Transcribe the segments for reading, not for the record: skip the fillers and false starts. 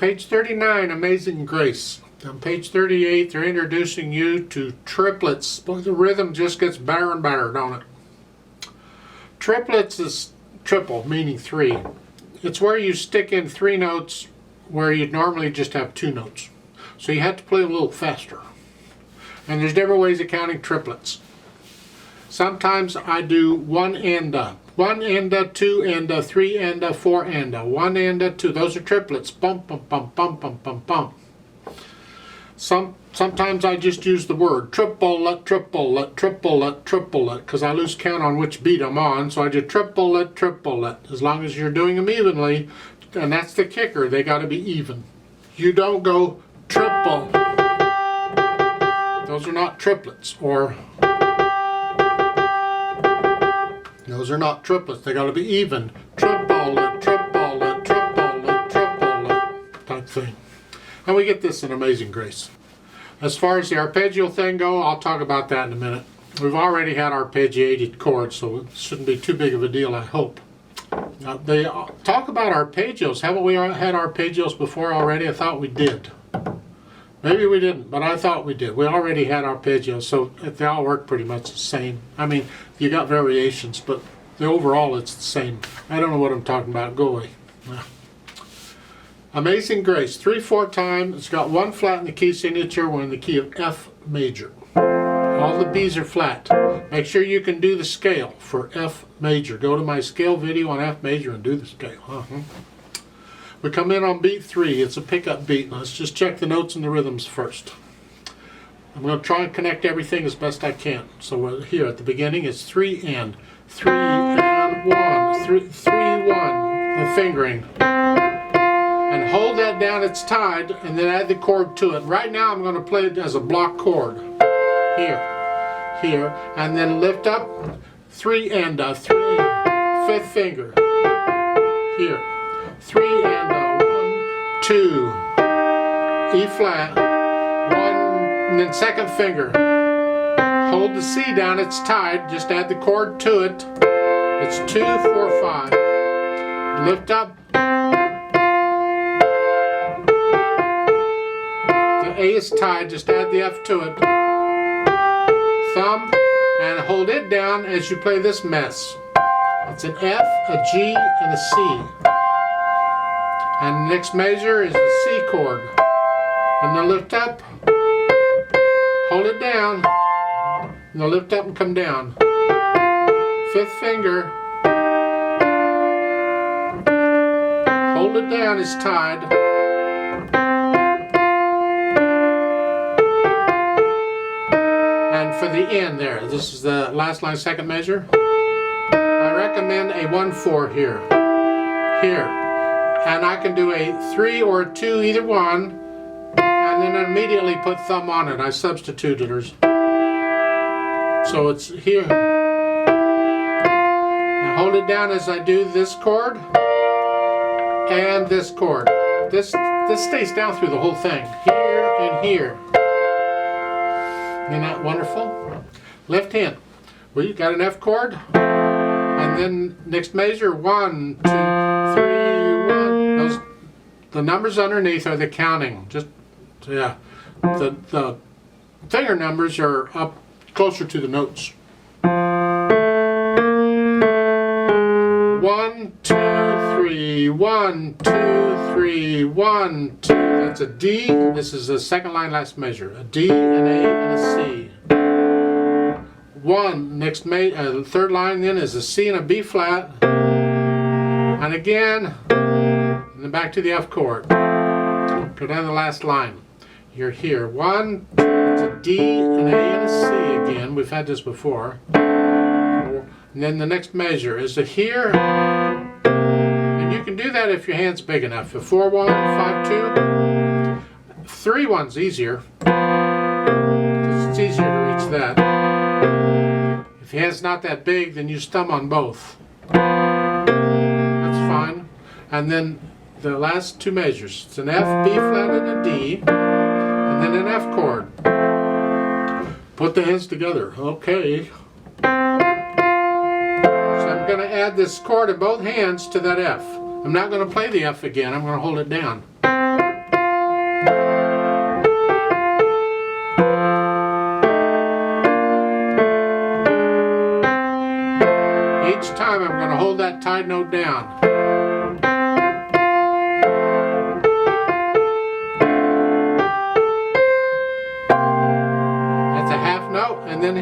Page 39, Amazing Grace. On page 38, they're introducing you to triplets. But the rhythm just gets better and better, don't it? Triplets is triple, meaning three. It's where you stick in three notes where you'd normally just have two notes. So you have to play a little faster. And there's different ways of counting triplets. Sometimes I do one enda. One enda, two enda, three enda, four enda. One enda, two. Those are triplets. Bump, bump, bump, bump, bump, bump, bump. Sometimes I just use the word triplet, triplet, triplet, triplet, because I lose count on which beat I'm on. So I do triplet, triplet. As long as you're doing them evenly, and that's the kicker, they got to be even. You don't go triple. Those are not triplets, or those are not triplets. They got to be even. Triplet, triplet, triplet, triplet type thing. And we get this in Amazing Grace. As far as the arpeggio thing go, I'll talk about that in a minute. We've already had arpeggiated chords, so it shouldn't be too big of a deal, I hope. Now, they talk about arpeggios. Haven't we had arpeggios before already? I thought we did. Maybe we didn't, but I thought we did. We already had arpeggios, so they all work pretty much the same. I mean, you got variations, but the overall it's the same. I don't know what I'm talking about. Go away. Amazing Grace, 3/4 time. It's got one flat in the key signature, one in the key of F major. All the B's are flat. Make sure you can do the scale for F major. Go to my scale video on F major and do the scale. We come in on beat 3. It's a pickup beat. Let's just check the notes and the rhythms first. I'm going to try and connect everything as best I can. So we're here at the beginning. It's 3 and 3 and 1, 3 1. The fingering. And hold that down, it's tied, and then add the chord to it. Right now I'm going to play it as a block chord. Here, here, and then lift up, 3 and 3, 5th finger. Here, 3 and 1, 2, E flat, 1, and then 2nd finger. Hold the C down, it's tied, just add the chord to it. It's 2, 4, 5. Lift up. A is tied, just add the F to it. Thumb, and hold it down as you play this mess. It's an F, a G, and a C. And the next measure is the C chord. And then lift up, hold it down, and then lift up and come down. 5th finger, hold it down, it's tied. For the end there, this is the last line, 2nd measure. I recommend a 1/4 here. Here. And I can do a 3 or a 2, either one, and then immediately put thumb on it. I substituted hers. So it's here. Now hold it down as I do this chord and this chord. This stays down through the whole thing. Here and here. Isn't that wonderful? Left hand. We got an F chord, and then next measure 1, 2, 3, 1. Those, the numbers underneath are the counting. Just yeah, the finger numbers are up closer to the notes. 1, 2, 3, 1, 2, 3, 1, 2. That's a D. This is the 2nd line, last measure. A D, an A, and a C. 1. Next, the 3rd line then is a C and a B flat. And again, and then back to the F chord. Go down the last line. You're here. 1, it's a D, an A, and a C again. We've had this before. And then the next measure is a here. And you can do that if your hand's big enough. A 4, 1, 5, 2. 3 1's easier. Because it's easier to reach that. If your hand's not that big, then you thumb on both. That's fine. And then the last 2 measures. It's an F, B flat, and a D. And then an F chord. Put the hands together. Okay. So I'm going to add this chord in both hands to that F. I'm not going to play the F again. I'm going to hold it down. that tied note down. That's a half note, and then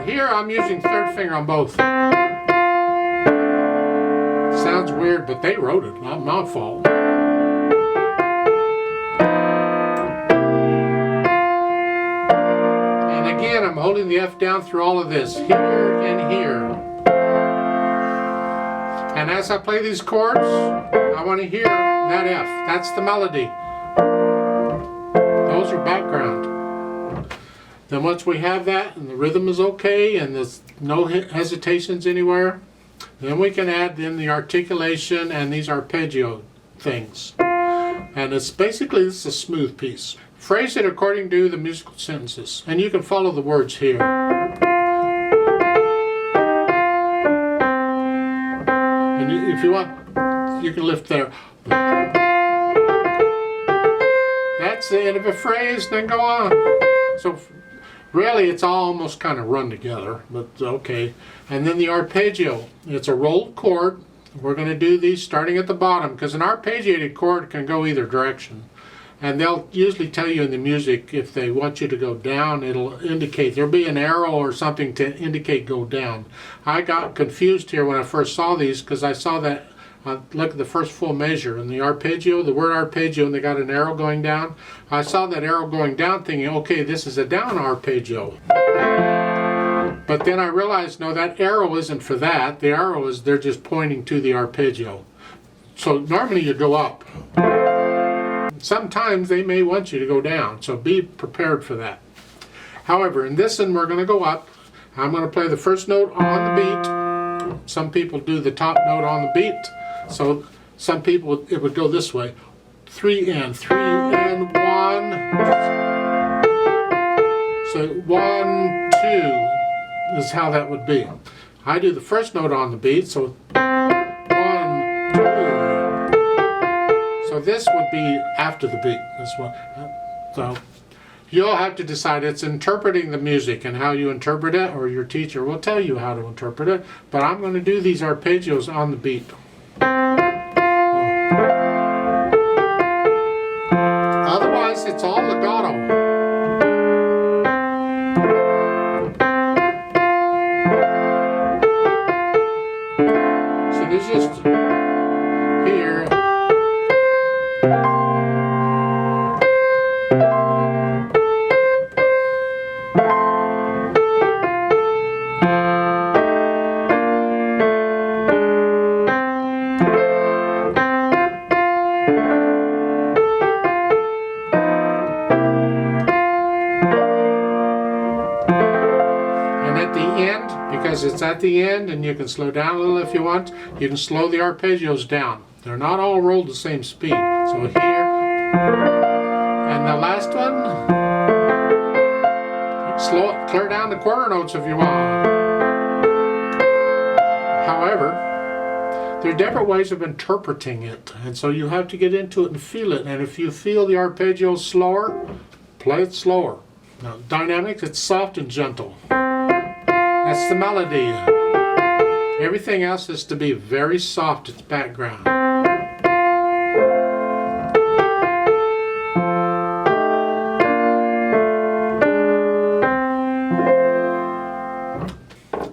here I'm using third finger on both. Sounds weird, but they wrote it, not my fault. And again, I'm holding the F down through all of this, here and here. And as I play these chords, I want to hear that F. That's the melody. Those are background. Then once we have that and the rhythm is okay and there's no hesitations anywhere, then we can add in the articulation and these arpeggio things. And it's basically, this is a smooth piece. Phrase it according to the musical sentences, and you can follow the words here. And if you want, you can lift there. That's the end of a phrase, then go on. So really, it's all almost kind of run together, but okay. And then the arpeggio. It's a rolled chord. We're going to do these starting at the bottom, because an arpeggiated chord can go either direction. And they'll usually tell you in the music, if they want you to go down, it'll indicate, there'll be an arrow or something to indicate go down. I got confused here when I first saw these, because I saw that, look at the first full measure, and the arpeggio, the word arpeggio, and they got an arrow going down. I saw that arrow going down thinking, okay, this is a down arpeggio. But then I realized, no, that arrow isn't for that. The arrow is, they're just pointing to the arpeggio. So normally you go up. Sometimes they may want you to go down, so be prepared for that. However, in this one we're going to go up. I'm going to play the first note on the beat. Some people do the top note on the beat. So some people, it would go this way. 3 and 1. So 1, 2 is how that would be. I do the first note on the beat, so 1, 2. So this would be after the beat. This one. So you'll have to decide. It's interpreting the music and how you interpret it, or your teacher will tell you how to interpret it. But I'm going to do these arpeggios on the beat. Otherwise, it's all legato. So there's just here. Because it's at the end, and you can slow down a little if you want. You can slow the arpeggios down. They're not all rolled the same speed. So here, and the last one, slow it, clear down the quarter notes if you want. However, there are different ways of interpreting it, and so you have to get into it and feel it. And if you feel the arpeggios slower, play it slower. Now, dynamics, it's soft and gentle. That's the melody. Everything else is to be very soft, it's background.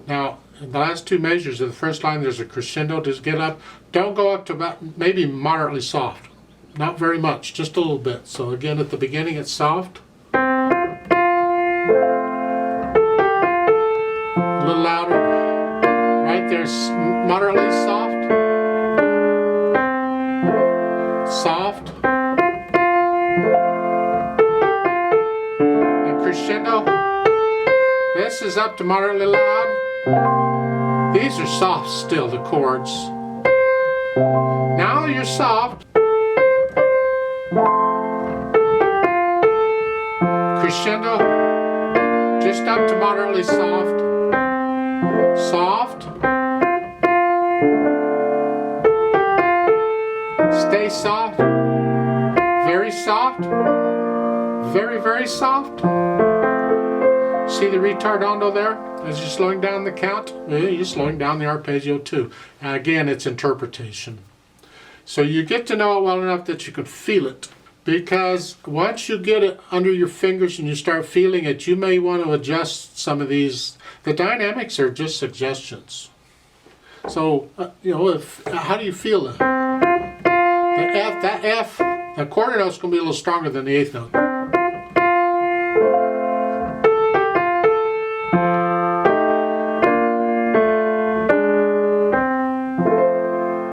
Now, in the last two measures of the first line, there's a crescendo. Just get up. Don't go up to about maybe moderately soft. Not very much, just a little bit. So again, at the beginning, it's soft. A little louder. Right there, moderately soft. Soft. And crescendo. This is up to moderately loud. These are soft still, the chords. Now you're soft. Crescendo. Just up to moderately soft. Soft. soft, very soft, very, very soft. See the retardando there? As you're slowing down the count, you're slowing down the arpeggio too. And again, it's interpretation. So you get to know it well enough that you can feel it. Because once you get it under your fingers and you start feeling it, you may want to adjust some of these. The dynamics are just suggestions. So, how do you feel it? That F, the quarter note's going to be a little stronger than the eighth note.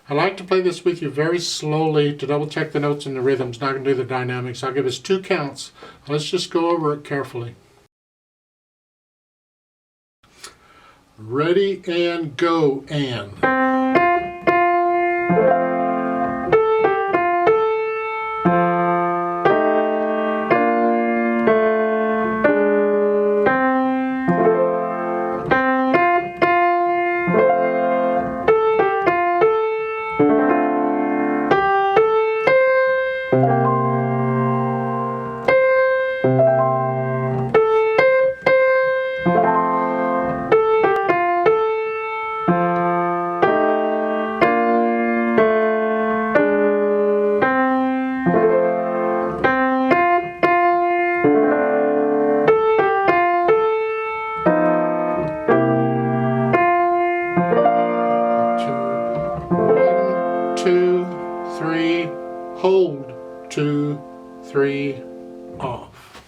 I like to play this with you very slowly to double check the notes and the rhythms. Not going to do the dynamics. I'll give us 2 counts. Let's just go over it carefully. Ready and go and. Hold, 2, 3, off.